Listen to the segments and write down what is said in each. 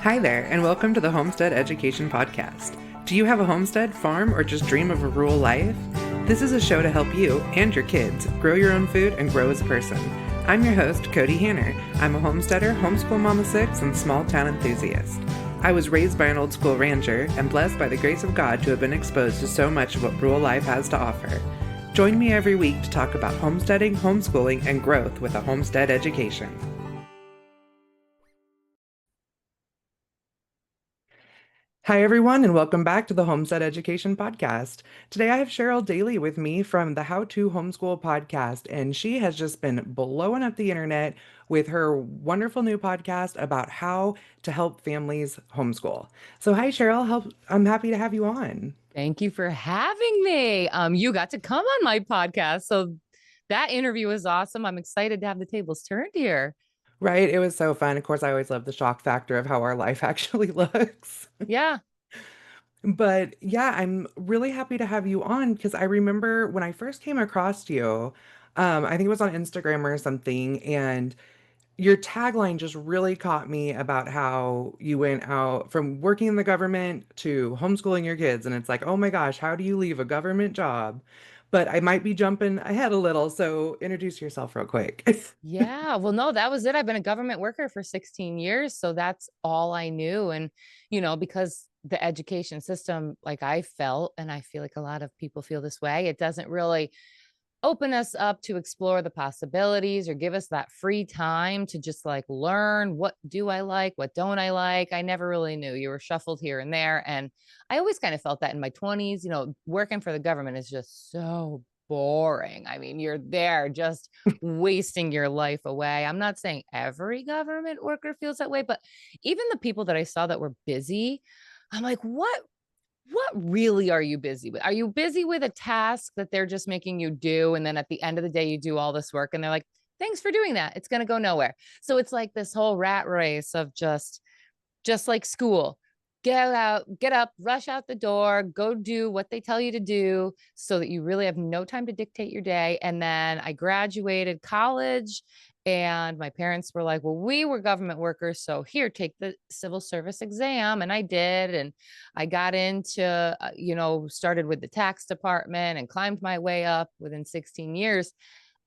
Hi there, and welcome to the Homestead Education Podcast. Do you have a homestead, farm, or just dream of a rural life? This is a show to help you and your kids grow your own food and grow as a person. I'm your host, Kody Hanner. I'm a homesteader, homeschool mom of 6, and small town enthusiast. I was raised by an old school rancher and blessed by the grace of God to have been exposed to so much of what rural life has to offer. Join me every week to talk about homesteading, homeschooling, and growth with a homestead education. Hi, everyone, and welcome back to the Homestead Education Podcast. Today, I have Cheryl Daley with me from the How to Homeschool Podcast, and she has just been blowing up the internet with her wonderful new podcast about how to help families homeschool. So, hi, Cheryl. I'm happy to have you on. Thank you for having me. You got to come on my podcast, so that interview was awesome. I'm excited to have the tables turned here. Right? It was so fun. Of course, I always love the shock factor of how our life actually looks. Yeah. But yeah, I'm really happy to have you on because I remember when I first came across you, I think it was on Instagram or something, and your tagline just really caught me about how you went out from working in the government to homeschooling your kids. And it's like, oh my gosh, how do you leave a government job? But I might be jumping ahead a little, so introduce yourself real quick. Yeah. Well, no, that was it. I've been a government worker for 16 years. So that's all I knew. And, because the education system, like I felt, and I feel like a lot of people feel this way, it doesn't really open us up to explore the possibilities or give us that free time to just like learn what do I like, what don't I like. I never really knew. You were shuffled here and there. And I always kind of felt that in my 20s, working for the government is just so boring. I mean, you're there just wasting your life away. I'm not saying every government worker feels that way, but even the people that I saw that were busy, I'm like, what really are you busy with? Are you busy with a task that they're just making you do? And then at the end of the day, you do all this work and they're like, thanks for doing that. It's going to go nowhere. So it's like this whole rat race of just like school, get out, get up, rush out the door, go do what they tell you to do so that you really have no time to dictate your day. And then I graduated college and my parents were like, well, we were government workers. So here, take the civil service exam. And I did. And I got into, started with the tax department and climbed my way up within 16 years.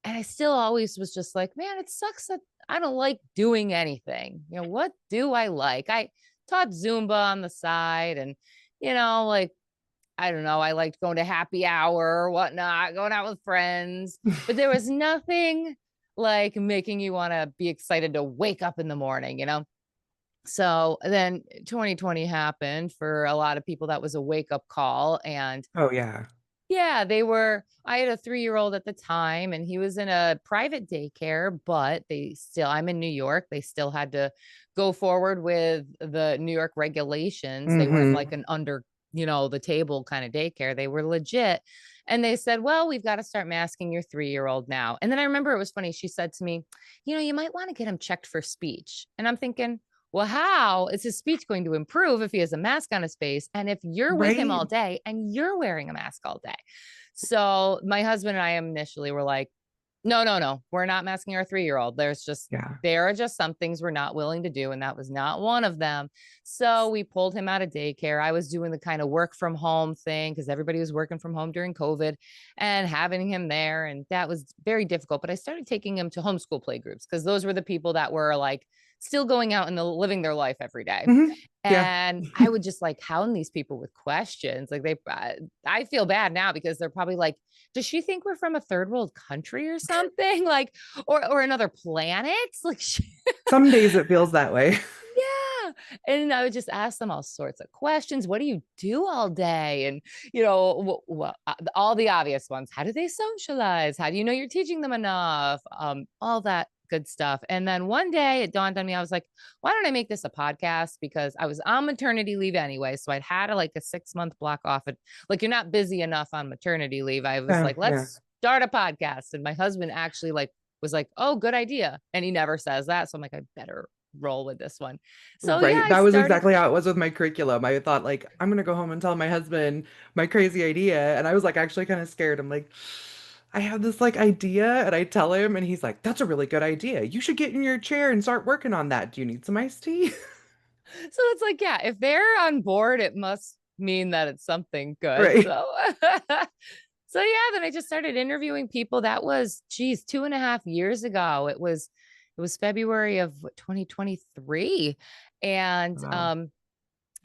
And I still always was just like, man, it sucks that I don't like doing anything. What do I like? I taught Zumba on the side and, like, I don't know, I liked going to happy hour or whatnot, going out with friends, but there was nothing like making you want to be excited to wake up in the morning. So then 2020 happened for a lot of people. That was a wake up call. And Oh, yeah. yeah, I had a 3-year-old at the time and he was in a private daycare, but I'm in New York. They still had to go forward with the New York regulations. They weren't like an under, the table kind of daycare. They were legit. And they said, well, we've got to start masking your 3-year-old now. And then I remember it was funny. She said to me, you might want to get him checked for speech. And I'm thinking, well, how is his speech going to improve if he has a mask on his face? And if you're with him Right? all day and you're wearing a mask all day. So my husband and I initially were like, no, we're not masking our 3-year-old. Yeah. There are just some things we're not willing to do. And that was not one of them. So we pulled him out of daycare. I was doing the kind of work from home thing because everybody was working from home during COVID and having him there. And that was very difficult. But I started taking him to homeschool play groups because those were the people that were like still going out and living their life every day. Yeah. And I would just like hound these people with questions. Like I feel bad now because they're probably like, does she think we're from a third world country or something? Like, or another planet? Like, Some days it feels that way. yeah. And I would just ask them all sorts of questions. What do you do all day? And, all the obvious ones. How do they socialize? How do you know you're teaching them enough? All that good stuff. And then one day it dawned on me, I was like, why don't I make this a podcast? Because I was on maternity leave anyway. So I'd had like a 6-month block off. Like, you're not busy enough on maternity leave. I was like, Yeah. let's start a podcast. And my husband actually was like, oh, good idea. And he never says that. So I'm like, I better roll with this one. So yeah, Right. That was exactly how it was with my curriculum. I thought like, I'm gonna go home and tell my husband my crazy idea. And I was like actually kind of scared. I'm like, I have this like idea and I tell him and he's like, that's a really good idea. You should get in your chair and start working on that. Do you need some iced tea? So it's like, yeah, if they're on board, it must mean that it's something good. Right. So, so yeah, then I just started interviewing people. That was, geez, 2.5 years ago. It was February of 2023. And, Wow.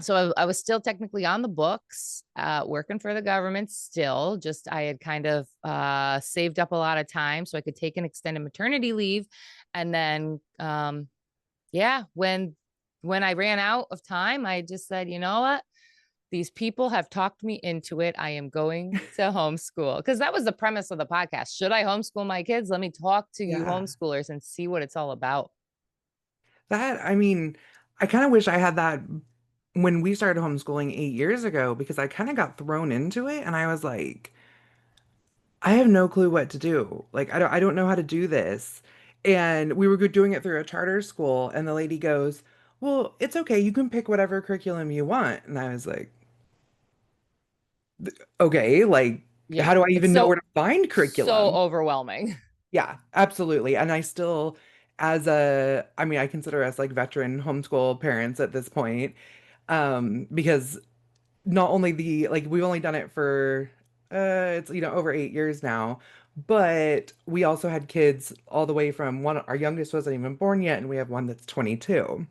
so I was still technically on the books, working for the government still. Just I had kind of saved up a lot of time so I could take an extended maternity leave. And then yeah, when I ran out of time, I just said, you know what? These people have talked me into it. I am going to homeschool, because that was the premise of the podcast. Should I homeschool my kids? Let me talk to you Yeah. homeschoolers and see what it's all about. I mean, I kind of wish I had that when we started homeschooling 8 years ago because I kind of got thrown into it and I was like, I have no clue what to do. Like, I don't know how to do this. And we were doing it through a charter school, and the lady goes, well, it's okay. You can pick whatever curriculum you want. And I was like, okay, like, Yeah, how do I it's even know where to find so curriculum? overwhelming. Yeah, absolutely. And I still, I mean, I consider us like veteran homeschool parents at this point, because not only like we've only done it for it's over 8 years now, but we also had kids all the way from one, our youngest wasn't even born yet, and we have one that's 22.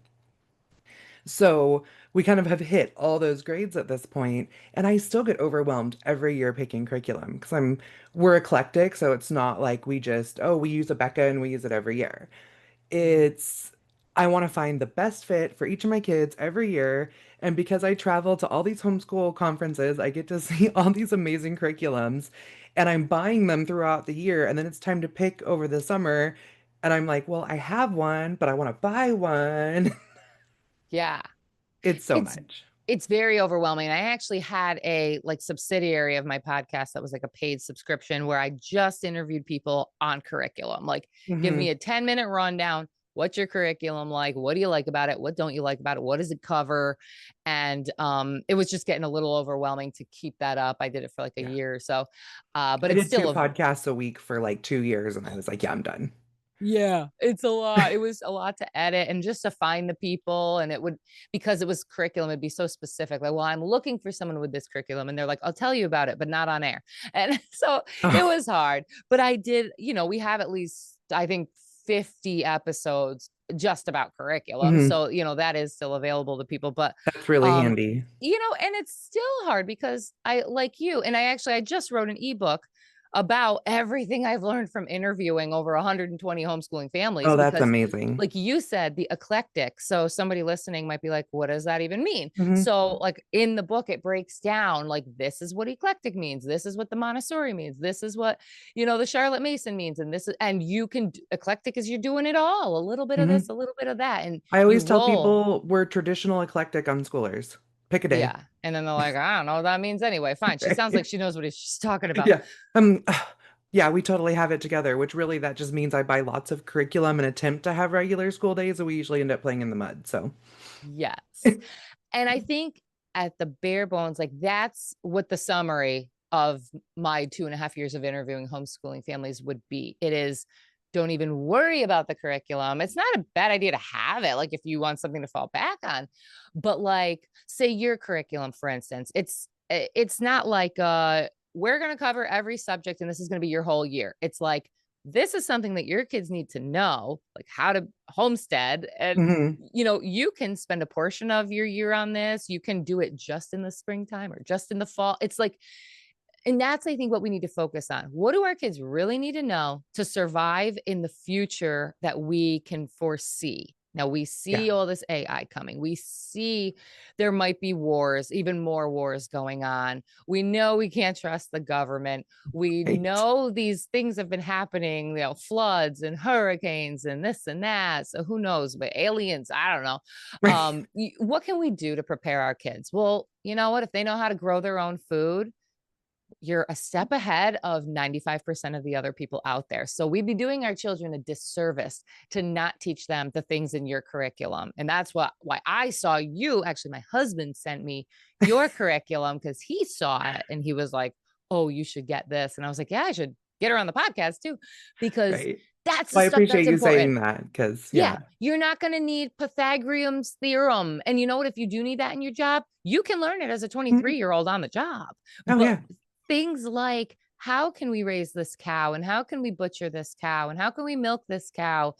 So we kind of have hit all those grades at this point, and I still get overwhelmed every year picking curriculum because we're eclectic, so it's not like we just, oh, we use a Becca and we use it every year. It's I want to find the best fit for each of my kids every year. And because I travel to all these homeschool conferences, I get to see all these amazing curriculums and I'm buying them throughout the year. And then it's time to pick over the summer. And I'm like, well, I have one, but I want to buy one. Yeah. It's so It's much. it's very overwhelming. I actually had a like subsidiary of my podcast that was like a paid subscription where I just interviewed people on curriculum. Like, give Hmm. me a 10-minute rundown. What's your curriculum like? What do you like about it? What don't you like about it? What does it cover? And it was just getting a little overwhelming to keep that up. I did it for like a Yeah. year or so. But I it's did two still a podcasts a week for like 2 years and I was like, yeah, I'm done. Yeah, it's a lot. It was a lot to edit and just to find the people. And it would, because it was curriculum, it'd be so specific. Like, well, I'm looking for someone with this curriculum. And they're like, I'll tell you about it, but not on air. And so it Oh, was hard. But I did, we have at least, I think, 50 episodes just about curriculum. mhm. So, that is still available to people. But That's really um, handy. and it's still hard because I like you, and I just wrote an ebook about everything I've learned from interviewing over 120 homeschooling families, Oh, that's because amazing. like you said, the eclectic. So somebody listening might be like, what does that even mean? Hmm. So like in the book, it breaks down like, this is what eclectic means. This is what the Montessori means. This is what, the Charlotte Mason means. And and you can, eclectic is you're doing it all, a little bit of Hmm. this, a little bit of that. And I you always tell roll. people we're traditional eclectic unschoolers. Pick a day. Yeah. And then they're like, I don't know what that means anyway. Fine. She sounds like Right? she knows what she's talking about. Yeah. Yeah, we totally have it together, which really that just means I buy lots of curriculum and attempt to have regular school days, and we usually end up playing in the mud. So, Yes. And I think at the bare bones, like that's what the summary of my 2.5 years of interviewing homeschooling families would be. It is, don't even worry about the curriculum. It's not a bad idea to have it, like if you want something to fall back on. But like, say your curriculum, for instance, it's not like we're going to cover every subject and this is going to be your whole year. It's like, this is something that your kids need to know, like how to homestead. And, mhm. you can spend a portion of your year on this. You can do it just in the springtime or just in the fall. It's like, and that's, I think, what we need to focus on. What do our kids really need to know to survive in the future that we can foresee? Now, we Yeah, see all this AI coming. We see there might be wars, even more wars going on. We know we can't trust the government. We right. know these things have been happening, floods and hurricanes and this and that. So who knows? But aliens, I don't know. Right. What can we do to prepare our kids? Well, you know what? If they know how to grow their own food, you're a step ahead of 95% of the other people out there. So we'd be doing our children a disservice to not teach them the things in your curriculum. And that's why I saw you. Actually, my husband sent me your curriculum because he saw it and he was like, oh, you should get this. And I was like, yeah, I should get her on the podcast too, because Right. That's the Well, I stuff that's appreciate you saying important. that because, Yeah, yeah. you're not going to need Pythagorean's theorem. And you know what? If you do need that in your job, you can learn it as a Mhm. 23-year-old on the job. Oh, But yeah. things like, how can we raise this cow, and how can we butcher this cow, and how can we milk this cow?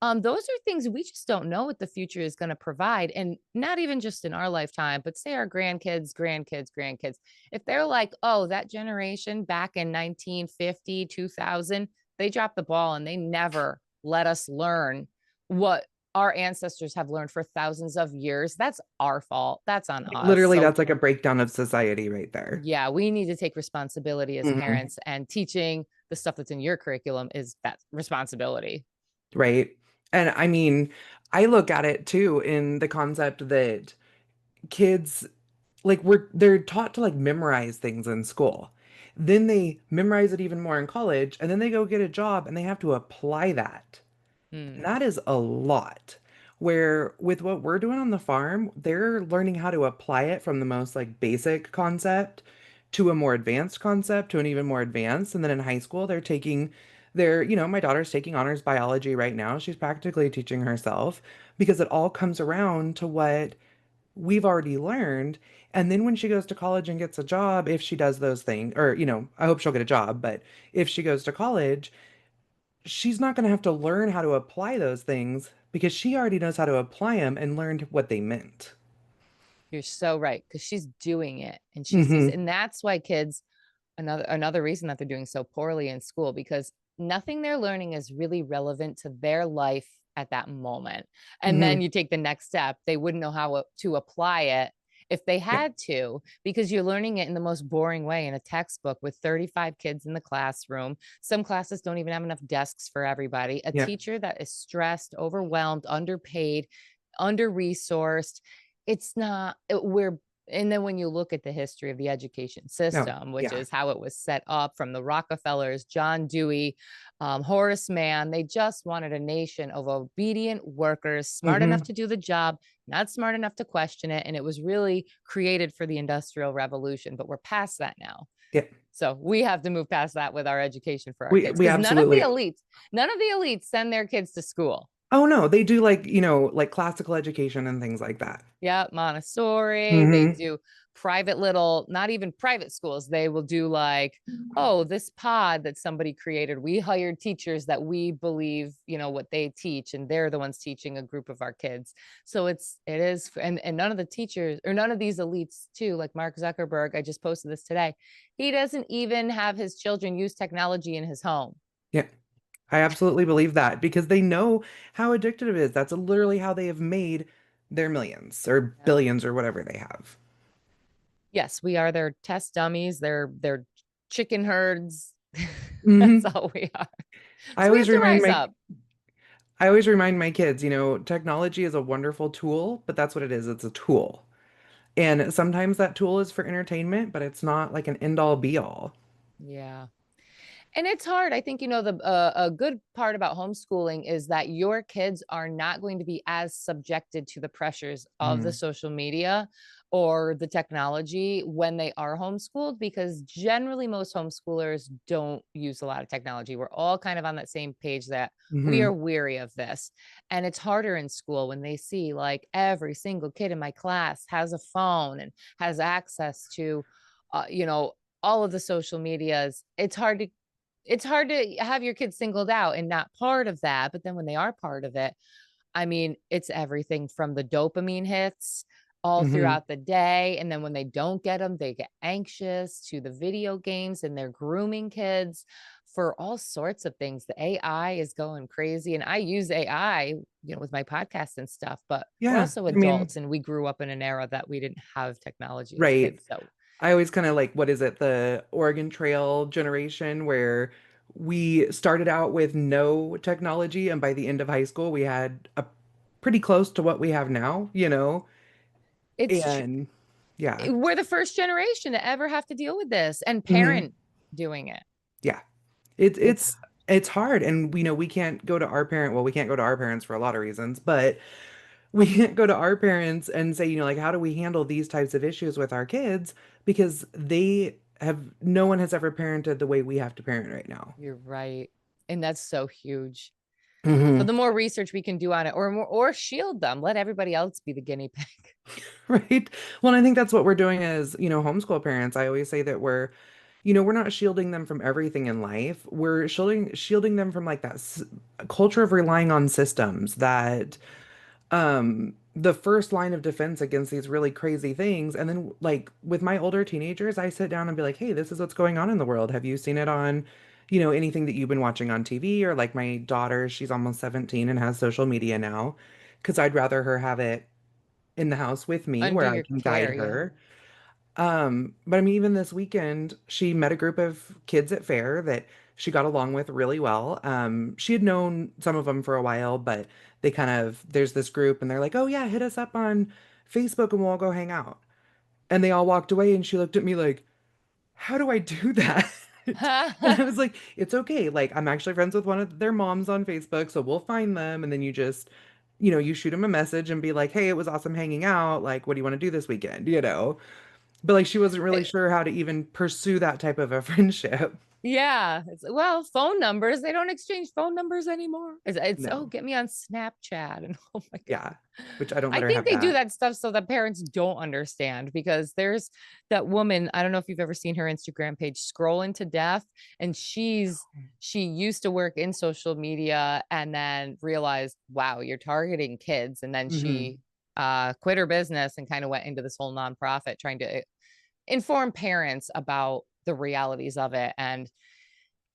Those are things we just don't know what the future is going to provide. And not even just in our lifetime, but say our grandkids, grandkids, grandkids. If they're like, oh, that generation back in 1950, 2000, they dropped the ball and they never let us learn what our ancestors have learned for thousands of years. That's our fault. That's on Like, us. literally, So that's like a breakdown of society right there. yeah, we need to take responsibility as Mhm. parents, and teaching the stuff that's in your curriculum is that responsibility. Right. And I mean, I look at it too in the concept that kids like they're taught to like memorize things in school. Then they memorize it even more in college, and then they go get a job and they have to apply that. And Hmm. that is a lot. Where with what we're doing on the farm, they're learning how to apply it from the most like basic concept to a more advanced concept to an even more advanced. And then in high school, they're taking my daughter's taking honors biology right now. She's practically teaching herself because it all comes around to what we've already learned. And then when she goes to college and gets a job, if she does those things, or, I hope she'll get a job, but if she goes to college, she's not going to have to learn how to apply those things because she already knows how to apply them and learned what they meant. You're so right, because she's doing it and she sees it. Hmm. And that's why kids, another reason that they're doing so poorly in school, because nothing they're learning is really relevant to their life at that moment. And then Hmm. you take the next step, they wouldn't know how to apply it if they Yeah. had to, because you're learning it in the most boring way in a textbook with 35 kids in the classroom. Some classes don't even have enough desks for everybody. A Yeah. teacher that is stressed, overwhelmed, underpaid, under resourced. It's not, we're And then when you look at the history of the education No. system, which Yeah. is how it was set up from the Rockefellers, John Dewey, Horace Mann, they just wanted a nation of obedient workers, smart enough Hmm. to do the job, not smart enough to question it. And it was really created for the Industrial Revolution, but we're past that now. Yeah. So we have to move past that with our education for our We kids, we because absolutely. none of the elites send their kids to school. Oh no, they do like, like classical education and things like that. Yeah, Montessori. They Hmm. do private little, not even private schools. They will do like, oh, this pod that somebody created. We hired teachers that we believe, what they teach, and they're the ones teaching a group of our kids. So it is, and none of the teachers, or none of these elites too, like Mark Zuckerberg, I just posted this today. He doesn't even have his children use technology in his home. Yeah. I absolutely believe that because they know how addictive it is. That's literally how they have made their millions or Yep. billions or whatever they have. Yes, we are their test dummies. They're chicken herds. That's Hmm. all we are. I So we always have to remind rise my up. I always remind my kids, technology is a wonderful tool, but that's what it is. It's a tool. And sometimes that tool is for entertainment, but it's not like an end all be all. Yeah. And it's hard. I think, a good part about homeschooling is that your kids are not going to be as subjected to the pressures of the Mm. social media or the technology when they are homeschooled, because generally most homeschoolers don't use a lot of technology. We're all kind of on that same page that we are Hmm. weary of this. And it's harder in school when they see like every single kid in my class has a phone and has access to, uh, you know, all of the social medias. It's hard to have your kids singled out and not part of that. But then when they are part of it, I mean, it's everything from the dopamine hits all Hmm. throughout the day. And then when they don't get them, they get anxious, to the video games, and they're grooming kids for all sorts of things. The AI is going crazy. And I use AI, with my podcast and stuff, but we're Yeah. also I mean, adults and we grew up in an era that we didn't have technology as right. kids. So I always kind of like, what is it, the Oregon Trail generation where we started out with no technology, and by the end of high school, we had a pretty close to what we have now. it's And yeah, we're the first generation to ever have to deal with this, and hmm, parent doing it. yeah, it's It's it's it's hard, and we know we can't go to our parent. Well, we can't go to our parents for a lot of reasons, but we can't go to our parents and say, like, how do we handle these types of issues with our kids? Because no one has ever parented the way we have to parent right now. You're right. And that's so huge. So Hmm. the more research we can do on it, or shield them, let everybody else be the guinea pig. Right. Well, I think that's what we're doing as, homeschool parents. I always say that we're not shielding them from everything in life. We're shielding them from like that culture of relying on systems that the first line of defense against these really crazy things. And then like with my older teenagers, I sit down and be like, "Hey, this is what's going on in the world. Have you seen it on, anything that you've been watching on TV?" Or like my daughter, she's almost 17 and has social media now, because I'd rather her have it in the house with me Under where I your can guide care. Yeah. her. But I mean, even this weekend, she met a group of kids at fair that she got along with really well. She had known some of them for a while, but there's this group and they're like, "Oh yeah, hit us up on Facebook and we'll all go hang out." And they all walked away and she looked at me like, "How do I do that?" And I was like, "It's okay. Like, I'm actually friends with one of their moms on Facebook, so we'll find them." And then you just, you shoot them a message and be like, "Hey, it was awesome hanging out. Like, what do you want to do this weekend?" But like she wasn't really sure how to even pursue that type of a friendship. Yeah. Well, phone numbers. They don't exchange phone numbers anymore. It's oh, No. get me on Snapchat. And oh my Yeah. God. Which I don't I let her think have they do that. that stuff so that parents don't understand because there's that woman. I don't know if you've ever seen her Instagram page, Scrolling to Death. And she used to work in social media and then realized, wow, you're targeting kids. And then Hmm. she quit her business and kind of went into this whole nonprofit trying to inform parents about the realities of it. And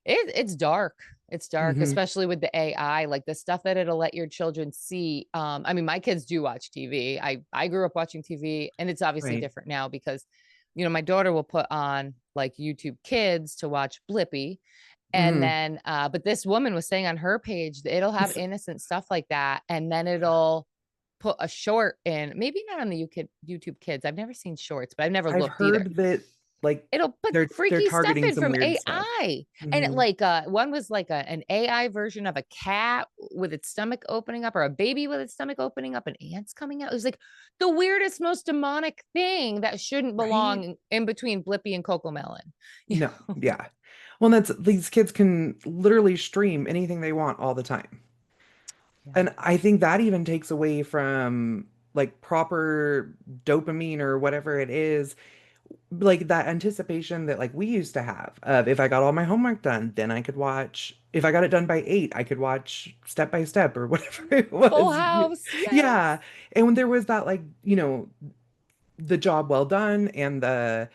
it's dark. It's dark, Hmm. especially with the AI, like the stuff that it'll let your children see. I mean, my kids do watch TV. I grew up watching TV, and it's obviously Right. different now because, my daughter will put on like YouTube Kids to watch Blippy, and Hmm. then, but this woman was saying on her page that it'll have innocent stuff like that, and then it'll put a short in, maybe not on the YouTube Kids. I've never seen shorts, but I've never I've looked either. heard that like It'll put they're freaky stuff targeting in some from weird stuff. AI. And Hmm. like one was like an AI version of a cat with its stomach opening up, or a baby with its stomach opening up and ants coming out. It was like the weirdest, most demonic thing that shouldn't Right? belong in between Blippy and Coco Melon. You No. know? Yeah. Well, that's these kids can literally stream anything they want all the time. Yeah. And I think that even takes away from like proper dopamine or whatever it is, like that anticipation that like we used to have of if I got all my homework done, then I could watch, if I got it done by 8, I could watch Step by Step or whatever it Full was. House. Yes. Yeah. And when there was that like, the job well done and the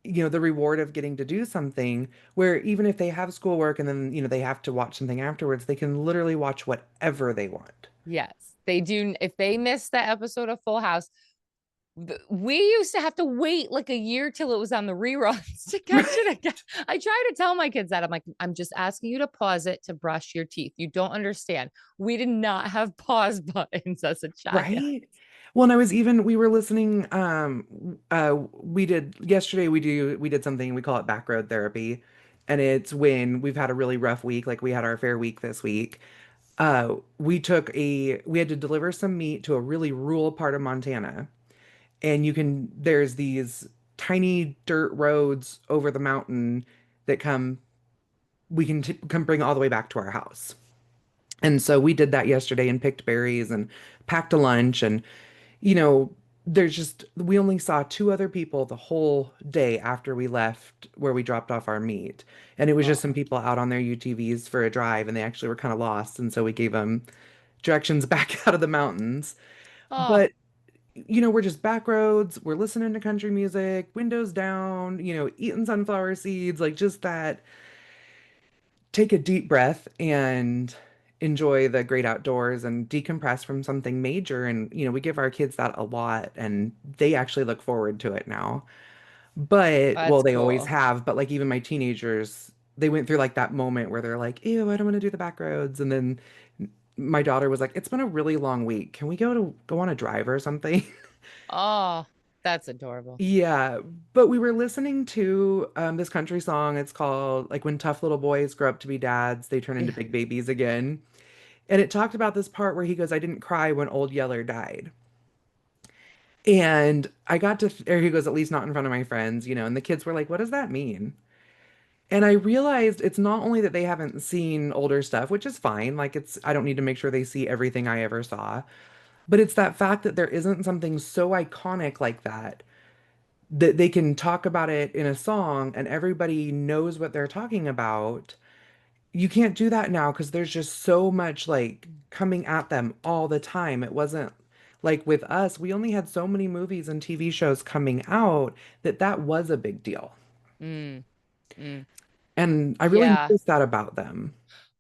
reward of getting to do something where even if they have schoolwork and then, they have to watch something afterwards, they can literally watch whatever they want. Yes. They do. If they miss that episode of Full House, we used to have to wait like a year till it was on the reruns to catch it again. I try to tell my kids that. I'm like, I'm just asking you to pause it to brush your teeth. You don't understand. We did not have pause buttons as a child. Right? Well, and we were listening, we did yesterday, we did something, we call it back road therapy. And it's when we've had a really rough week, like we had our fair week this week. We had to deliver some meat to a really rural part of Montana. And there's these tiny dirt roads over the mountain that we can come bring all the way back to our house. And so we did that yesterday and picked berries and packed a lunch. And, you know, we only saw two other people the whole day after we left where we dropped off our meat. And it was just Oh, some people out on their UTVs for a drive and they actually were kind of lost. And so we gave them directions back out of the mountains. oh, But, we're just back roads. We're listening to country music, windows down, eating sunflower seeds, like just that take a deep breath and enjoy the great outdoors and decompress from something major. And, we give our kids that a lot and they actually look forward to it now. But, well, that's they always cool. have, but like even my teenagers, they went through like that moment where they're like, ew, I don't want to do the back roads. And then my daughter was like, it's been a really long week. Can we go on a drive or something? Oh, that's adorable. Yeah, but we were listening to this country song. It's called like when tough little boys grow up to be dads, they turn into Yeah. big babies again. And it talked about this part where he goes, I didn't cry when Old Yeller died. And or he goes, at least not in front of my friends, and the kids were like, what does that mean? And I realized it's not only that they haven't seen older stuff, which is fine. Like I don't need to make sure they see everything I ever saw, but it's that fact that there isn't something so iconic like that that they can talk about it in a song and everybody knows what they're talking about. You can't do that now because there's just so much like coming at them all the time. It wasn't like with us, we only had so many movies and TV shows coming out that that was a big deal. Mm, mm. And I really Yeah. noticed that about them.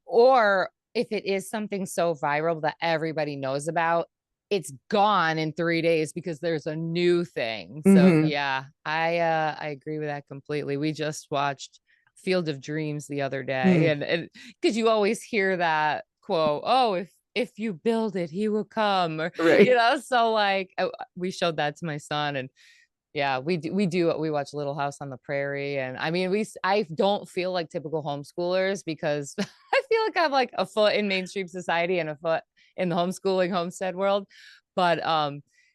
Or if it is something so viral that everybody knows about, it's gone in 3 days because there's a new thing. So Hmm. yeah, I agree with that completely. We just watched Field of Dreams the other day, Mm. and because you always hear that quote, "Oh, if you build it, he will come," or Right. so like we showed that to my son, and yeah, we watch Little House on the Prairie, and I mean I don't feel like typical homeschoolers because I feel like I'm like a foot in mainstream society and a foot in the homeschooling homestead world. But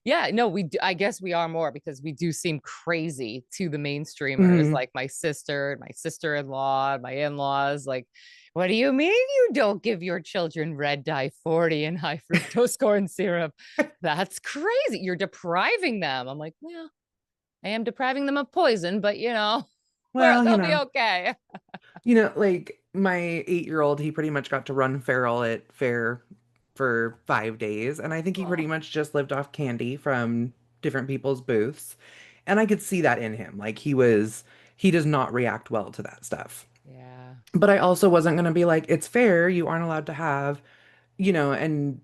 yeah, no, I guess we are more because we do seem crazy to the mainstreamers, Hmm. like my sister and my sister-in-law, my in-laws, like, what do you mean you don't give your children red dye 40 and high fructose corn syrup? That's crazy. You're depriving them. I'm like, well, I am depriving them of poison, but Well, they'll be okay. like my 8-year-old, he pretty much got to run feral at fair for 5 days. And I think he pretty Oh, much just lived off candy from different people's booths. And I could see that in him. Like he does not react well to that stuff. yeah. But I also wasn't going to be like, it's fair. You aren't allowed to have, and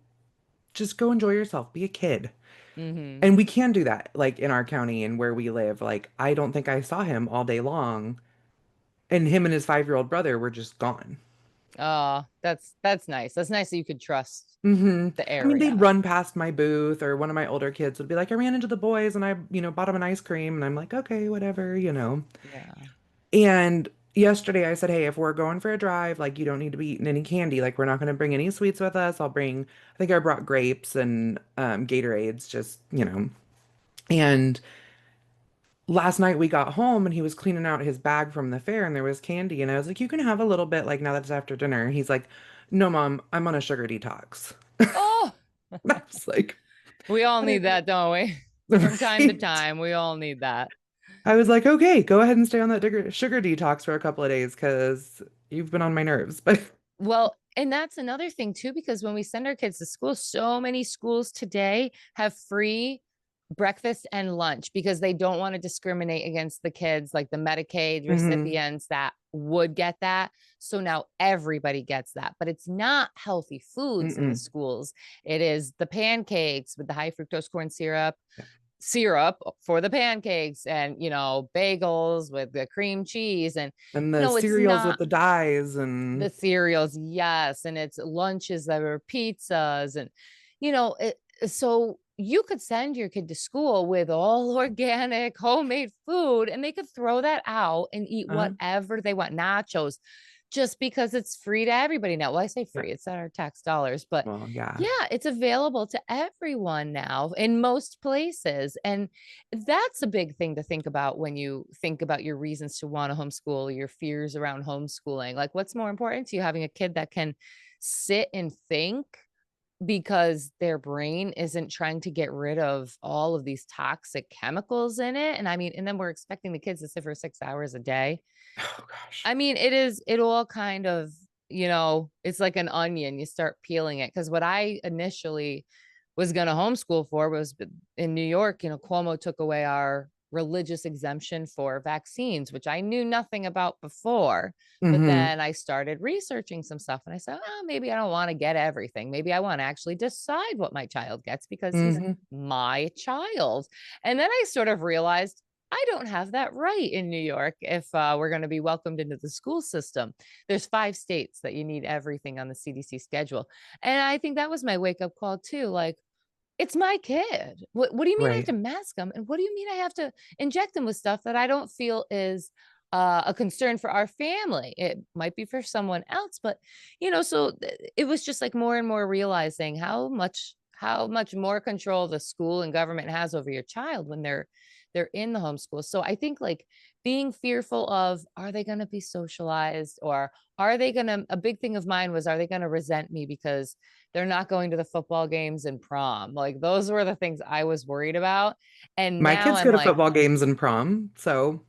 just go enjoy yourself, be a kid. Hmm. And we can do that, like in our county and where we live. Like, I don't think I saw him all day long. And him and his 5-year-old brother were just gone. Oh, that's nice. That's nice that you could trust Hmm. the I mean, they'd area. run past my booth, or one of my older kids would be like, I ran into the boys and I, bought them an ice cream. And I'm like, okay, whatever. Yeah. And yesterday I said, hey, if we're going for a drive, like, you don't need to be eating any candy. Like, we're not going to bring any sweets with us. I think I brought grapes and Gatorades, just. And last night we got home and he was cleaning out his bag from the fair and there was candy. And I was like, you can have a little bit, like, now that it's after dinner. He's like, no, Mom, I'm on a sugar detox. Oh, I was like, we all need "Whatever." that, don't we? From time to Right. time, we all need that. I was like, okay, go ahead and stay on that sugar detox for a couple of days because you've been on my nerves. But Well, and that's another thing too, because when we send our kids to school, so many schools today have free breakfast and lunch because they don't want to discriminate against the kids, like the Medicaid Mhm. recipients that would get that. So now everybody gets that, but it's not healthy foods in the Mm-mm. schools. It is the pancakes with the high fructose corn syrup, Yeah. for the pancakes, and bagels with the cream cheese, and And the it's cereals with not the dyes the and cereals, yes, and it's lunches that are pizzas, and so you could send your kid to school with all organic homemade food and they could throw that out and eat uh, whatever they want, nachos, just because it's free to everybody now. Well, I say yeah. free, it's not our tax dollars, but Well, yeah. yeah, it's available to everyone now in most places. And that's a big thing to think about when you think about your reasons to want to homeschool, your fears around homeschooling. Like, what's more important to you, having a kid that can sit and think because their brain isn't trying to get rid of all of these toxic chemicals in it? And I mean, and then we're expecting the kids to sit for 6 hours a day. Oh gosh. I mean, it all kind of, it's like an onion. You start peeling it. Cause what I initially was going to homeschool for was in New York, Cuomo took away our religious exemption for vaccines, which I knew nothing about before. But Hmm. then I started researching some stuff and I said, oh, maybe I don't want to get everything. Maybe I want to actually decide what my child gets because he's Hmm. my child. And then I sort of realized I don't have that right in New York if we're going to be welcomed into the school system. There's 5 states that you need everything on the CDC schedule. And I think that was my wake up call too. Like, it's my kid. What do you mean I have Right. to mask them? And what do you mean I have to inject them with stuff that I don't feel is a concern for our family? It might be for someone else, but it was just like more and more realizing how much more control the school and government has over your child when they're in the homeschool. So I think like being fearful of, are they going to be socialized, or are they going to, a big thing of mine was, are they going to resent me because they're not going to the football games and prom? Like those were the things I was worried about. And My now kids go I'm to like, football games and prom, so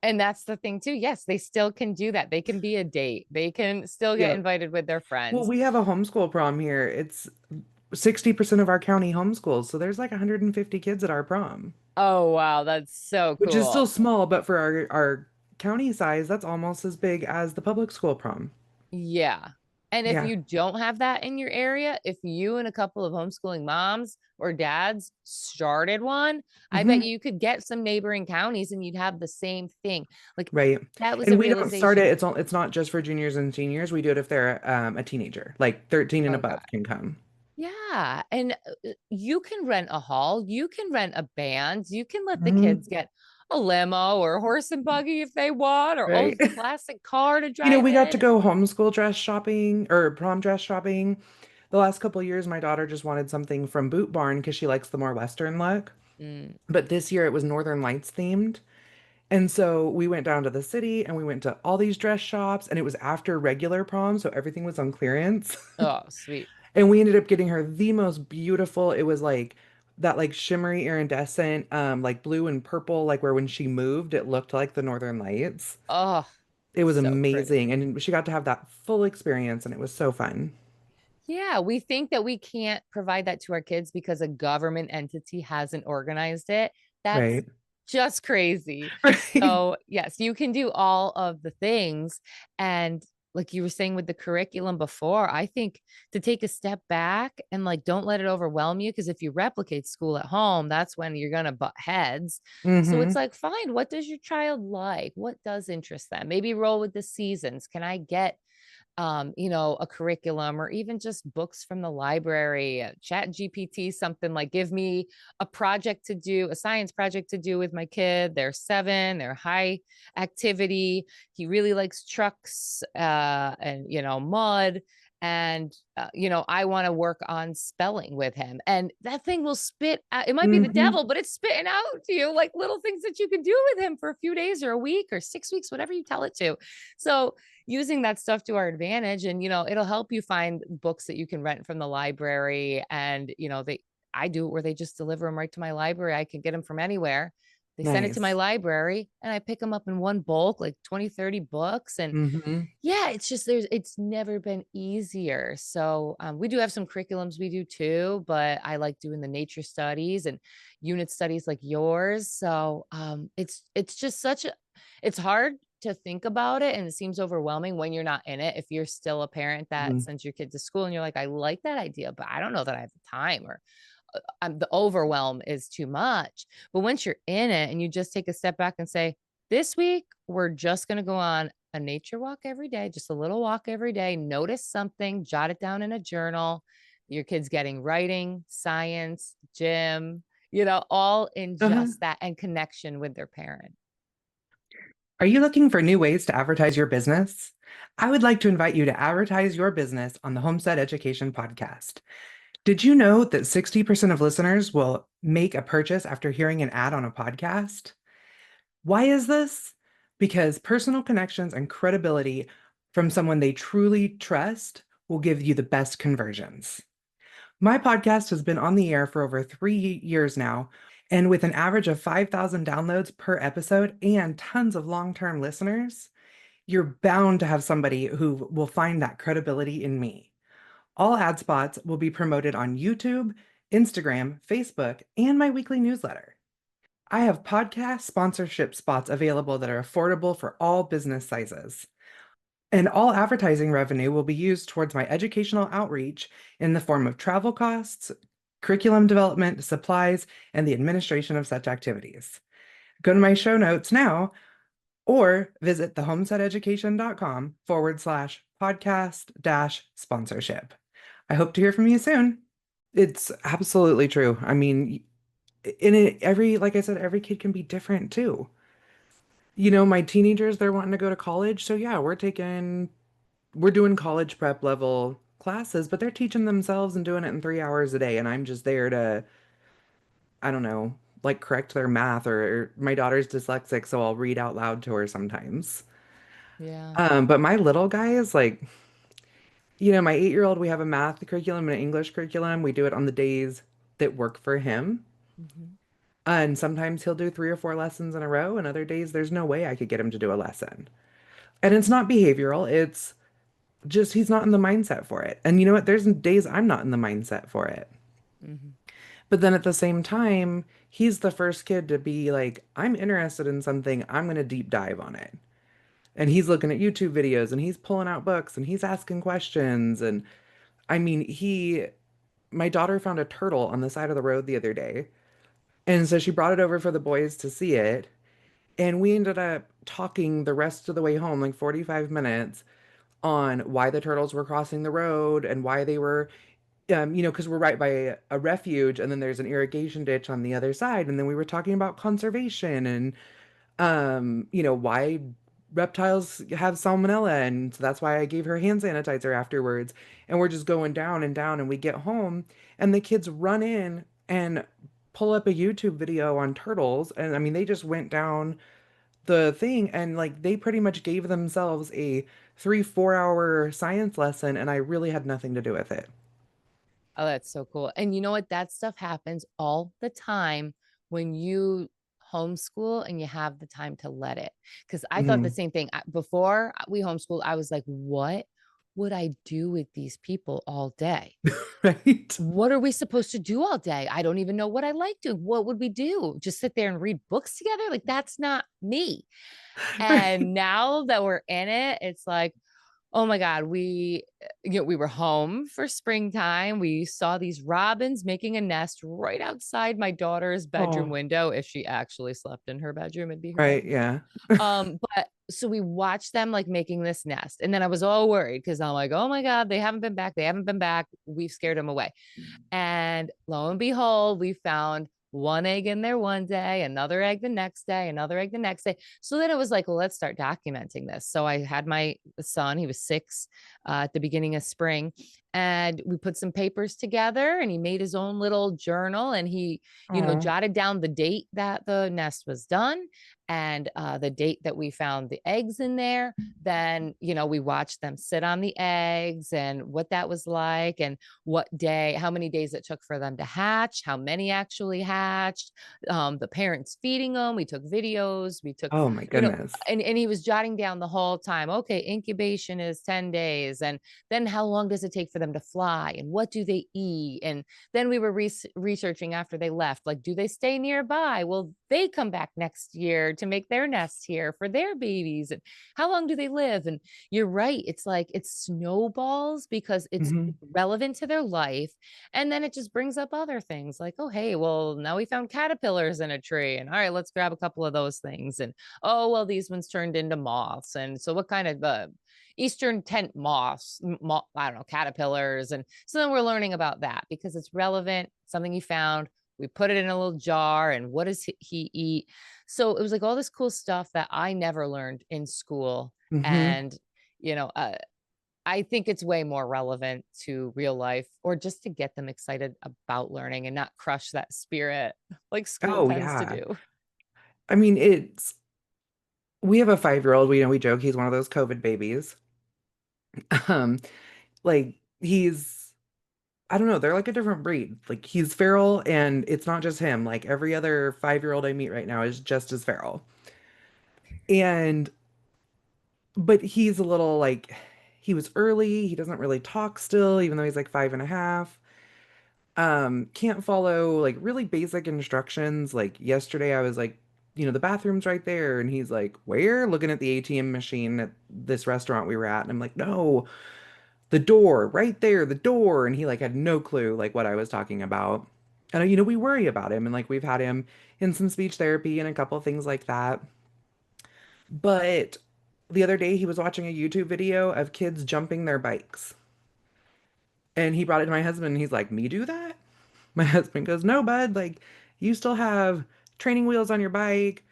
and that's the thing too. Yes, they still can do that. They can be a date. They can still get yeah. invited with their Well, friends. we have a homeschool prom here. It's 60% of our county homeschools, so there's like 150 kids at our prom, Oh, wow. That's so which is still cool. small, but for our county size, that's almost as big as the public school prom. Yeah. And if Yeah. you don't have that in your area, if you and a couple of homeschooling moms or dads started one, I bet Hmm. you could get some neighboring counties and you'd have the same thing. Like Right. that was And a we don't start it. realization. It's not just for juniors and seniors. We do it if they're a teenager, like 13 and Okay. above can come. Yeah. And you can rent a hall, you can rent a band, you can let the kids Hmm. get a limo or a horse and buggy if they want, or Right. old classic car to You know, drive we got to in. go homeschool dress shopping or prom dress shopping. The last couple of years, my daughter just wanted something from Boot Barn because she likes the more Western look. Mm. But this year it was Northern Lights themed. And so we went down to the city and we went to all these dress shops, and it was after regular prom, so everything was on clearance. Oh, sweet. And we ended up getting her the most beautiful. It was like that like shimmery iridescent, like blue and purple, like where when she moved, it looked like the Northern Lights. Oh, It was so pretty. amazing. And she got to have that full experience and it was so fun. Yeah, we think that we can't provide that to our kids because a government entity hasn't organized it. That's Right. just crazy. Right. So, yes, you can do all of the things. And like you were saying with the curriculum before, I think to take a step back and like don't let it overwhelm you. Because if you replicate school at home, that's when you're going to butt heads. So it's Hmm. like, fine, what does your child like? What does interest them? Maybe roll with the seasons. Can I get a curriculum or even just books from the library, chat GPT, something like give me a project to do, a science project to do with my kid. They're 7, they're high activity. He really likes trucks and, mud. And, I want to work on spelling with him. And that thing will spit out. It might be the Hmm. devil, but it's spitting out to you like little things that you can do with him for a few days or a week or 6 weeks, whatever you tell it to. So using that stuff to our advantage, and it'll help you find books that you can rent from the library. And I do it where they just deliver them right to my library. I can get them from anywhere. They send it to my Nice. library and I pick them up in one bulk, like 20, 30 books. And Hmm. yeah, it's just it's never been easier. So we do have some curriculums we do too, but I like doing the nature studies and unit studies like yours. So it's just it's hard to think about it, and it seems overwhelming when you're not in it. If you're still a parent that Hmm. sends your kid to school and you're like, I like that idea, but I don't know that I have the time, or the overwhelm is too much. But once you're in it and you just take a step back and say, this week, we're just going to go on a nature walk every day, just a little walk every day, notice something, jot it down in a journal. Your kid's getting writing, science, gym, all in Uh-huh. just that, and connection with their parent. Are you looking for new ways to advertise your business? I would like to invite you to advertise your business on the Homestead Education Podcast. Did you know that 60% of listeners will make a purchase after hearing an ad on a podcast? Why is this? Because personal connections and credibility from someone they truly trust will give you the best conversions. My podcast has been on the air for over 3 years now, and with an average of 5,000 downloads per episode and tons of long term listeners, you're bound to have somebody who will find that credibility in me. All ad spots will be promoted on YouTube, Instagram, Facebook, and my weekly newsletter. I have podcast sponsorship spots available that are affordable for all business sizes. And all advertising revenue will be used towards my educational outreach in the form of travel costs, curriculum development, supplies, and the administration of such activities. Go to my show notes now or visit thehomesteadeducation.com/podcast dash sponsorship. I hope to hear from you soon. It's absolutely true. I mean, in it, like I said, every kid can be different too. My teenagers, they're wanting to go to college. So yeah, we're doing college prep level classes, but they're teaching themselves and doing it in 3 hours a day. And I'm just there to, I don't know, like correct their math, or my daughter's dyslexic, so I'll read out loud to her sometimes. Yeah. But my little guy is like, my 8-year-old, we have a math curriculum and an English curriculum. We do it on the days that work for him. Mhm. And sometimes he'll do 3 or 4 lessons in a row, and other days there's no way I could get him to do a lesson. And it's not behavioral, it's just he's not in the mindset for it. And you know what? There's days I'm not in the mindset for it. Mhm. But then at the same time, he's the first kid to be like, I'm interested in something, I'm going to deep dive on it. And he's looking at YouTube videos and he's pulling out books and he's asking questions. And I mean, my daughter found a turtle on the side of the road the other day. And so she brought it over for the boys to see it. And we ended up talking the rest of the way home, like 45 minutes, on why the turtles were crossing the road and why they were, because we're right by a refuge and then there's an irrigation ditch on the other side. And then we were talking about conservation and, why reptiles have salmonella. And so that's why I gave her hand sanitizer afterwards. And we're just going down and down and we get home and the kids run in and pull up a YouTube video on turtles. And I mean, they just went down the thing and like they pretty much gave themselves a 3, 4 hour science lesson and I really had nothing to do with it. Oh, that's so cool. And you know what? That stuff happens all the time when you homeschool and you have the time to let it. Because I thought the Hmm. same thing. Before we homeschooled, I was like, what would I do with these people all day? Right? What are we supposed to do all day? I don't even know what I like doing. What would we do? Just sit there and read books together? Like, that's not me. Right. And now that we're in it, it's like, oh my God, we were home for springtime. We saw these robins making a nest right outside my daughter's bedroom Oh, window. If she actually slept in her bedroom, it'd be her right. bedroom. Yeah. But so we watched them like making this nest. And then I was all worried because I'm like, oh my God, they haven't been back. They haven't been back. We've scared them away. And lo and behold, we found one egg in there one day, another egg the next day, another egg the next day. So then it was like, well, let's start documenting this. So I had my son, he was 6 at the beginning of spring, and we put some papers together and he made his own little journal and he, Oh. jotted down the date that the nest was done and the date that we found the eggs in there. Then, we watched them sit on the eggs and what that was like and how many days it took for them to hatch, how many actually hatched, the parents feeding them. We took videos, we took, Oh my you know, goodness. and he was jotting down the whole time. Okay, incubation is 10 days. And then how long does it take for them to fly? And what do they eat? And then we were researching after they left, like, do they stay nearby? Will they come back next year to make their nest here for their babies? And how long do they live? And you're right. It's like it snowballs because it's Hmm. relevant to their life. And then it just brings up other things like, oh, hey, well, now we found caterpillars in a tree. And all right, let's grab a couple of those things. And oh, well, these ones turned into moths. And so what kind of Eastern tent moths, I don't know, caterpillars. And so then we're learning about that because it's relevant, something he found. We put it in a little jar and what does he eat? So it was like all this cool stuff that I never learned in school. Hmm. And, you know, uh, I think it's way more relevant to real life or just to get them excited about learning and not crush that spirit like school Oh tends to yeah. do. I mean, we have a 5-year-old, we joke he's one of those COVID babies. Um, like he's I don't know, they're like a different breed. Like he's feral and it's not just him. Like every other 5-year-old I meet right now is just as feral. And but he's a little like he was early, he doesn't really talk still, even though he's like 5 and a half. Can't follow like really basic instructions. Like yesterday I was like, the bathroom's right there, and he's like, where? Looking at the ATM machine at this restaurant we were at, and I'm like, no, the door right there, the door. And he like had no clue like what I was talking about. And we worry about him and like we've had him in some speech therapy and a couple of things like that. But the other day he was watching a YouTube video of kids jumping their bikes. And he brought it to my husband and he's like, "Me do that?" My husband goes, "No, bud, like you still have training wheels on your bike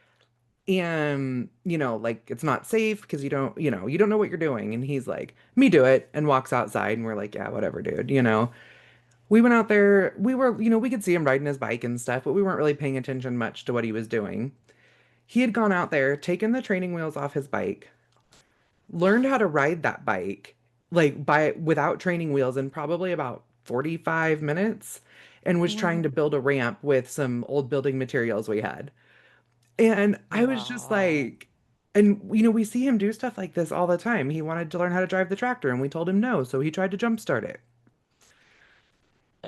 and like it's not safe because you don't know what you're doing." And he's like, "Me do it," and walks outside and we're like, "Yeah, whatever, dude." We went out there. We were, we could see him riding his bike and stuff, but we weren't really paying attention much to what he was doing. He had gone out there, taken the training wheels off his bike, learned how to ride that bike like by without training wheels in probably about 45 minutes and was trying to build a ramp with some old building materials we had. And I was just Wow. like, and we see him do stuff like this all the time. He wanted to learn how to drive the tractor and we told him no, so he tried to jumpstart it.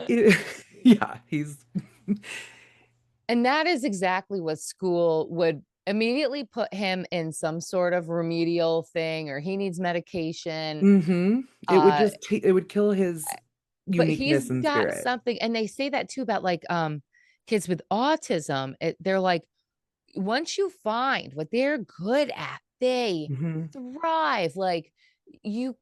It yeah, he's And that is exactly what school would immediately put him in some sort of remedial thing, or he needs medication. it would Uh, just it would kill his but he's uniqueness and got spirit. something, and they say that too about like kids with autism. They're like, once you find what they're good at, they Hmm. thrive. Like you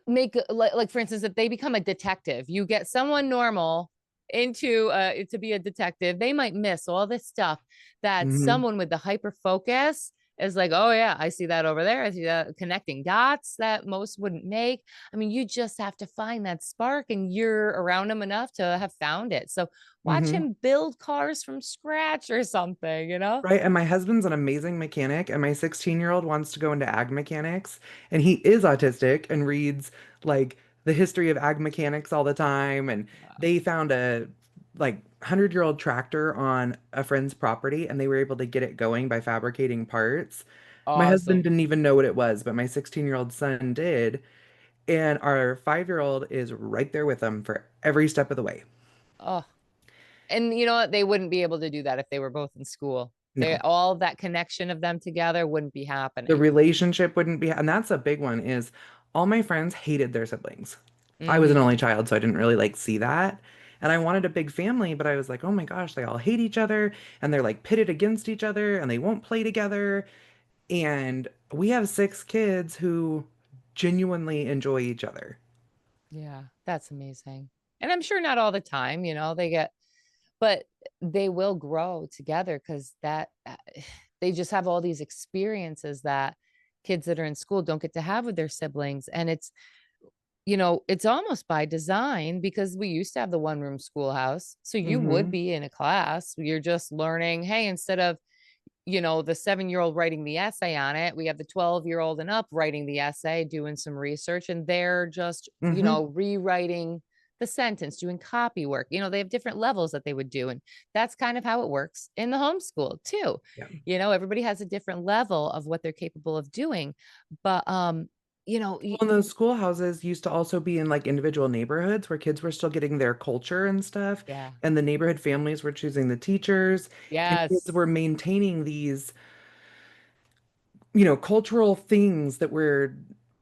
make like for instance, if they become a detective, you get someone normal into to be a detective, they might miss all this stuff that Hmm. someone with the hyper focus is like, oh yeah, I see that over there, I see that, connecting dots that most wouldn't make. I mean, you just have to find that spark, and you're around them enough to have found it. So watch Hmm. him build cars from scratch or something, you know. Right. And my husband's an amazing mechanic, and my 16-year-old wants to go into ag mechanics, and he is autistic and reads like the history of ag mechanics all the time. And they found a like 100-year-old tractor on a friend's property, and they were able to get it going by fabricating parts. My husband Awesome. didn't even know what it was, but my 16-year-old son did. And our 5-year-old is right there with them for every step of the way. Oh, and you know what? They wouldn't be able to do that if they were both in school. They, No. all that connection of them together wouldn't be The happening. relationship wouldn't be, and that's a big one is all my friends hated their siblings. I was an Hmm. only child, so I didn't really like see that. And I wanted a big family, but I was like, oh my gosh, they all hate each other and they're like pitted against each other and they won't play together. And we have 6 kids who genuinely enjoy each other. Yeah, that's amazing. And I'm sure not all the time, they get, but they will grow together because that they just have all these experiences that kids that are in school don't get to have with their siblings. And it's almost by design, because we used to have the one room schoolhouse. So you would Hmm. be in a class, you're just learning, hey, instead of the 7-year-old writing the essay on it, we have the 12-year-old and up writing the essay, doing some research, and they're just, Hmm. rewriting the sentence, doing copy work. They have different levels that they would do. And that's kind of how it works in the homeschool too. Yeah. Everybody has a different level of what they're capable of doing. But, you know, y- Well, those schoolhouses used to also be in like individual neighborhoods where kids were still getting their culture and stuff, yeah, and the neighborhood families were choosing the teachers, and kids yes, were maintaining these, cultural things that were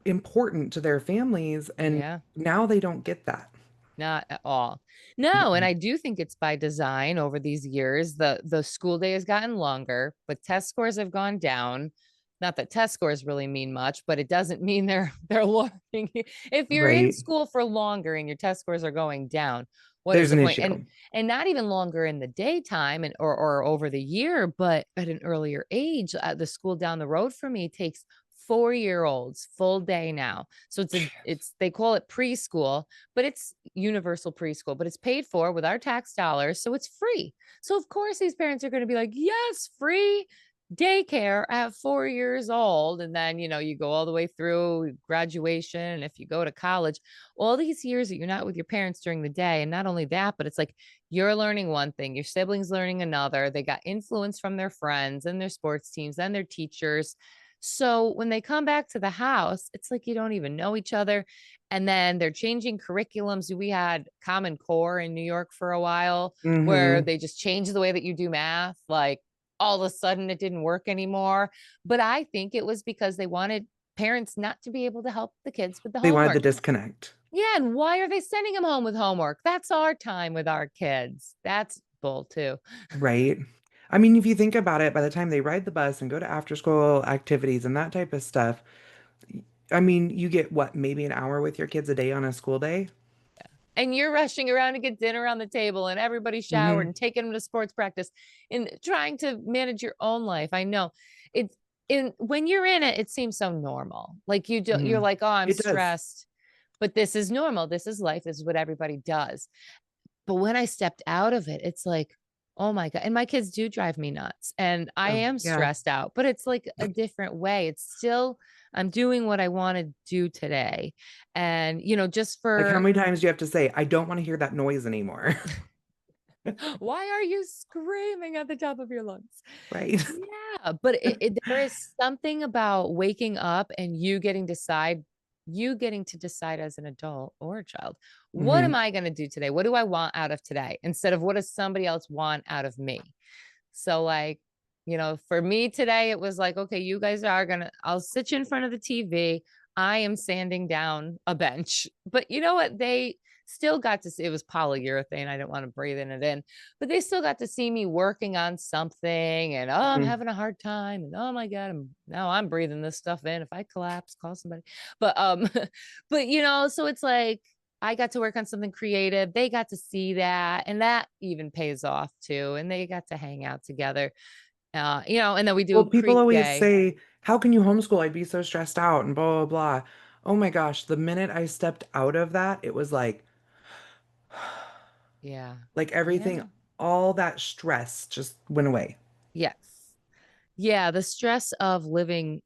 important to their families, and yeah. now they don't get that. Not at all. No, and Mm-mm. I do think it's by design over these years. The school day has gotten longer, but test scores have gone down. Not that test scores really mean much, but it doesn't mean they're learning. If you're in Right. school for longer and your test scores are going down, what is There's the an point? issue. And not even longer in the daytime and or over the year, but at an earlier age. The school down the road for me takes 4-year-olds full day now. So it's they call it preschool, but it's universal preschool, but it's paid for with our tax dollars. So it's free. So, of course, these parents are going to be like, yes, free daycare at 4 years old. And then, you go all the way through graduation. And if you go to college, all these years that you're not with your parents during the day. And not only that, but it's like you're learning one thing, your siblings learning another. They got influence from their friends and their sports teams and their teachers. So when they come back to the house, it's like you don't even know each other. And then they're changing curriculums. We had Common Core in New York for a while where Hmm. they just changed the way that you do math. Like all of a sudden it didn't work anymore. But I think it was because they wanted parents not to be able to help the kids with the They wanted the homework. disconnect. Yeah. And why are they sending them home with homework? That's our time with our kids. That's bull too. Right. I mean, if you think about it, by the time they ride the bus and go to after school activities and that type of stuff, I mean, you get what, maybe an hour with your kids a day on a school day? And you're rushing around to get dinner on the table and everybody showered Hmm. and taking them to sports practice and trying to manage your own life. I know it's in when you're in it, it seems so normal. Like you're Hmm. like, oh, I'm It does. stressed. but this is normal. This is life. This is what everybody does. But when I stepped out of it, it's like, oh my God. And my kids do drive me nuts and I Oh, am yeah. stressed out, but it's like a different way. It's still, I'm doing what I want to do today. And, just Like, how for, many times do you have to say, I don't want to hear that noise anymore? why are you screaming at the top of your lungs? Right. Yeah, but there is something about waking up and you getting to decide as an adult or a child, what am Hmm. I going to do today? What do I want out of today? Instead of what does somebody else want out of me? So like, for me today, it was like, okay, you guys I'll sit you in front of the TV. I am sanding down a bench. But you know what? They still got to see, it was polyurethane. I didn't want to breathe in it in, but they still got to see me working on something and, oh, I'm Hmm. having a hard time. And oh my God, I'm breathing this stuff in. If I collapse, call somebody. But, but so it's like, I got to work on something creative. They got to see that, and that even pays off too. And they got to hang out together, and then we do Well, a people Creek always Day. say, how can you homeschool? I'd be so stressed out and blah, blah, blah. Oh my gosh, the minute I stepped out of that, it was Yeah. like everything, Yeah. all that stress just went away. Yes. Yeah. The stress of living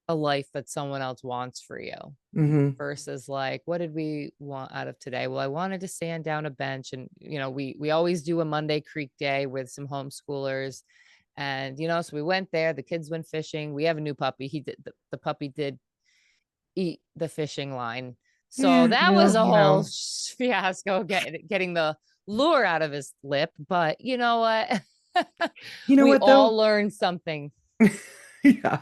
a life that someone else wants for you Hmm. versus like, what did we want out of today? Well, I wanted to sand down a bench and, we always do a Monday Creek Day with some homeschoolers. And, so we went there, the kids went fishing. We have a new puppy. The puppy did eat the fishing line. So Yeah, that was well, a whole fiasco getting the lure out of his lip. But you know what? you know We what all though? learned something. Yeah.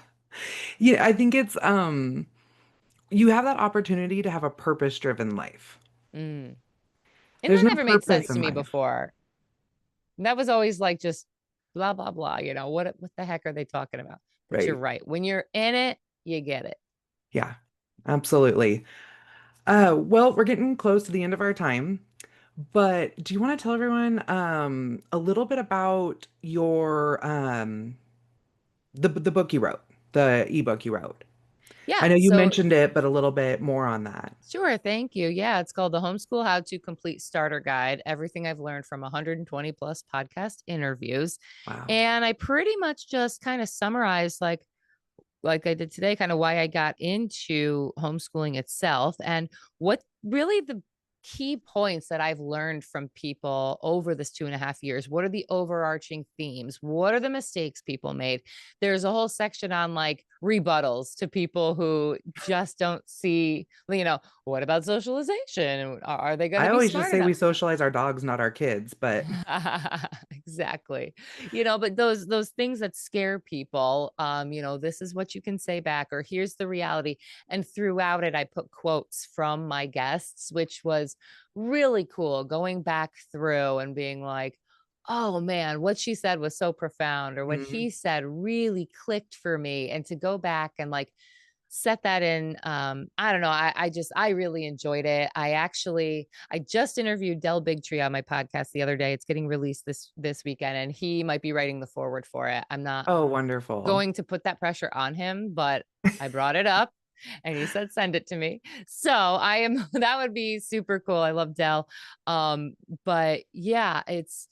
Yeah, I think it's you have that opportunity to have a purpose-driven life. Mm. And There's that no never made purpose sense to in me life. before. That was always like just blah, blah, blah. What the heck are they talking about? But you're Right. right. When you're in it, you get it. Yeah, absolutely. Well, we're getting close to the end of our time, but do you want to tell everyone a little bit about your the book you wrote, the ebook you wrote? I Yeah. know you So mentioned it, but a little bit more on that. sure. Thank you. Yeah. It's called the Homeschool How to Complete Starter Guide. Everything I've learned from 120 plus podcast interviews. Wow. And I pretty much just kind of summarized like I did today, kind of why I got into homeschooling itself and what really the key points that I've learned from people over this 2.5 years. What are the overarching themes? What are the mistakes people made? There's a whole section on like rebuttals to people who just don't see, what about socialization? Are they going I to be always just smart say enough? we socialize our dogs, not our kids, but Exactly. But those things that scare people, this is what you can say back, or here's the reality. And throughout it, I put quotes from my guests, which was really cool, going back through and being like, oh man, what she said was so profound, or what mm, he said really clicked for me. And to go back and like set that in. I don't know. I really enjoyed it. I just interviewed Del Bigtree on my podcast the other day. It's getting released this weekend, and he might be writing the foreword for it. I'm not oh, wonderful. going to put that pressure on him, but I brought it up and he said send it to me. So I am that would be super cool. I love Del. But yeah, it's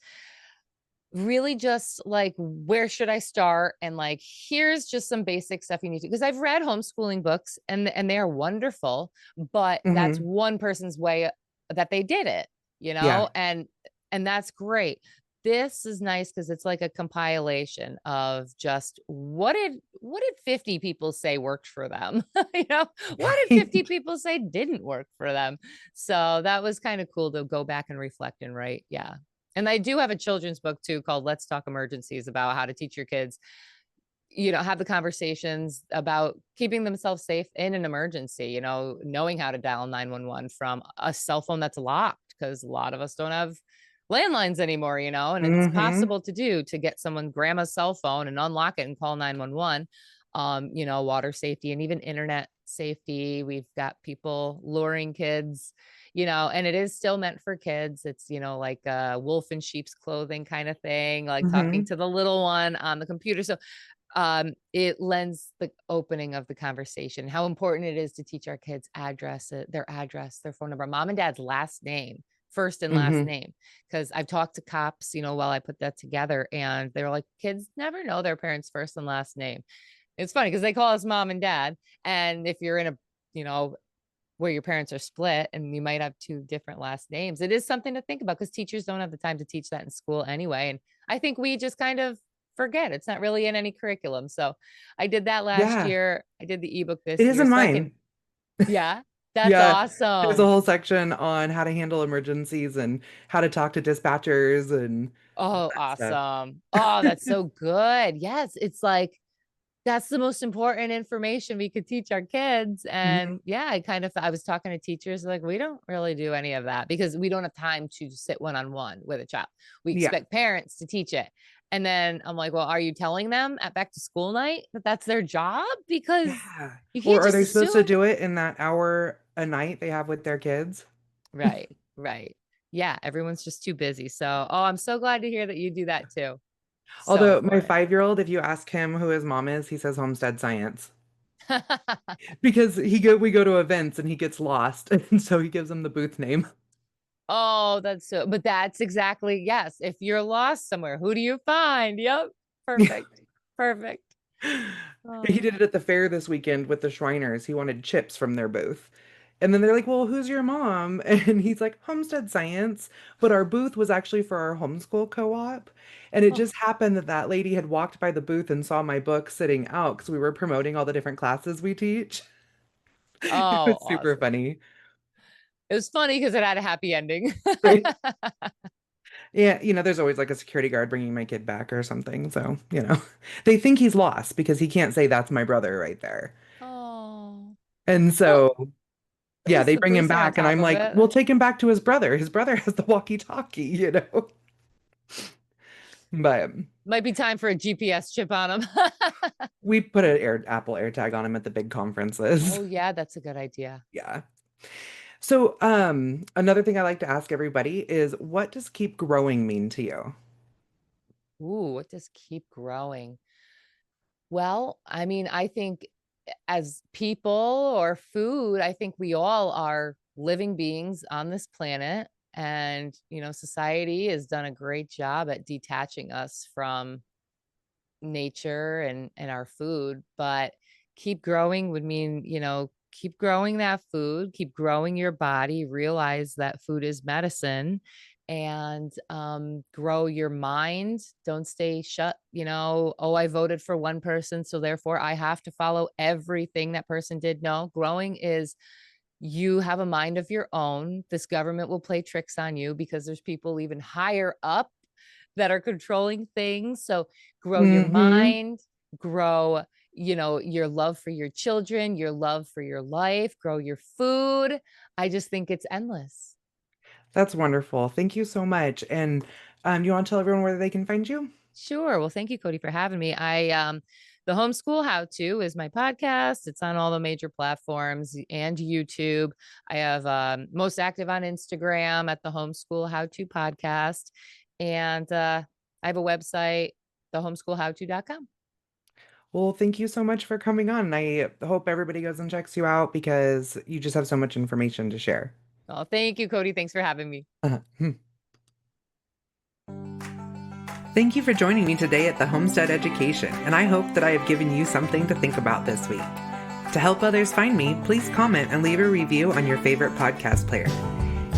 really just like, where should I start? And like, here's just some basic stuff you need to, because I've read homeschooling books and they are wonderful, but that's Hmm. one person's way that they did it, Yeah. and that's great. This is nice because it's like a compilation of just what did 50 people say worked for them? What did 50 Right. people say didn't work for them? So that was kind of cool to go back and reflect and write. Yeah. And I do have a children's book too called Let's Talk Emergencies, about how to teach your kids, have the conversations about keeping themselves safe in an emergency, knowing how to dial 911 from a cell phone that's locked, because a lot of us don't have landlines anymore, and it's Hmm. possible to do, to get someone grandma's cell phone and unlock it and call 911. Water safety and even internet safety. We've got people luring kids, and it is still meant for kids. It's, like a wolf in sheep's clothing kind of thing, like talking Hmm. to the little one on the computer. So it lends the opening of the conversation, how important it is to teach our kids their address, their phone number, mom and dad's last name, first and last Hmm. name. Cause I've talked to cops, while I put that together, and they're like, kids never know their parents' first and last name. It's funny because they call us mom and dad. And if you're in a, you know, where your parents are split and you might have two different last names, it is something to think about because teachers don't have the time to teach that in school anyway. And I think we just kind of forget it's not really in any curriculum. So I did that last Yeah, year. I did the ebook it this year. isn't So I can, mine. yeah, that's Yeah, there's a awesome. whole section on how to handle emergencies and how to talk to dispatchers and all Oh, that stuff. awesome. Oh, that's so good. Yes. It's like, that's the most important information we could teach our kids. Mhm. And yeah, I was talking to teachers like, we don't really do any of that because we don't have time to sit one-on-one with a child. We Yeah, expect parents to teach it. And then I'm like, well, are you telling them at back to school night that that's their job? Because yeah. you Or can't are just they supposed to assume. do it in that hour a night they have with their kids? Right, right. Yeah, everyone's just too busy. So, oh, I'm so glad to hear that you do that too. So Although my important. 5-year-old, if you ask him who his mom is, he says Homestead Science because we go to events and he gets lost, and so he gives them the booth name. Oh, but that's exactly, yes. If you're lost somewhere, who do you find? Yep. Perfect. Perfect. He Oh, did it at the fair this weekend with the Shriners. He wanted chips from their booth. And then they're like, "Well, who's your mom?" And he's like, "Homestead Science." But our booth was actually for our homeschool co-op. And it oh, just happened that that lady had walked by the booth and saw my book sitting out because we were promoting all the different classes we teach. It oh, was super awesome. funny. It was funny because it had a happy ending. Right? Yeah, there's always like a security guard bringing my kid back or something. So, they think he's lost because he can't say that's my brother right there. Oh, And well, so at yeah, least they the bring him police are on back, and top I'm of like, it. we'll take him back to his brother. His brother has the walkie-talkie. But Might be time for a GPS chip on him. we put an Apple AirTag on him at the big conferences. Oh, yeah, that's a good idea. Yeah. So, another thing I like to ask everybody is, what does keep growing mean to you? Ooh, what does keep growing? Well, I mean, I think as people or food, I think we all are living beings on this planet. And, society has done a great job at detaching us from nature and our food. But keep growing would mean, keep growing that food, keep growing your body, realize that food is medicine, and grow your mind. Don't stay shut, oh, I voted for one person, so therefore I have to follow everything that person did. No, growing is, you have a mind of your own. This government will play tricks on you because there's people even higher up that are controlling things. So grow your Hmm. mind, grow, your love for your children, your love for your life, grow your food. I just think it's endless. That's wonderful. Thank you so much. And you want to tell everyone where they can find you? Sure. Well, thank you, Kody, for having me. The Homeschool How To is my podcast. It's on all the major platforms and YouTube. I have most active on Instagram at the Homeschool How To Podcast. And I have a website, thehomeschoolhowto.com. Well, thank you so much for coming on. I hope everybody goes and checks you out because you just have so much information to share. Oh, thank you, Kody. Thanks for having me. Hmm. Thank you for joining me today at the Homestead Education, and I hope that I have given you something to think about this week. To help others find me, please comment and leave a review on your favorite podcast player.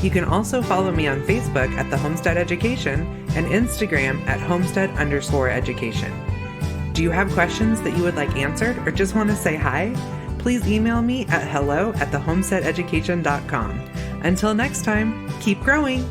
You can also follow me on Facebook at the Homestead Education and Instagram at Homestead_education. Do you have questions that you would like answered or just want to say hi? Please email me at hello@thehomesteadeducation.com. Until next time, keep growing!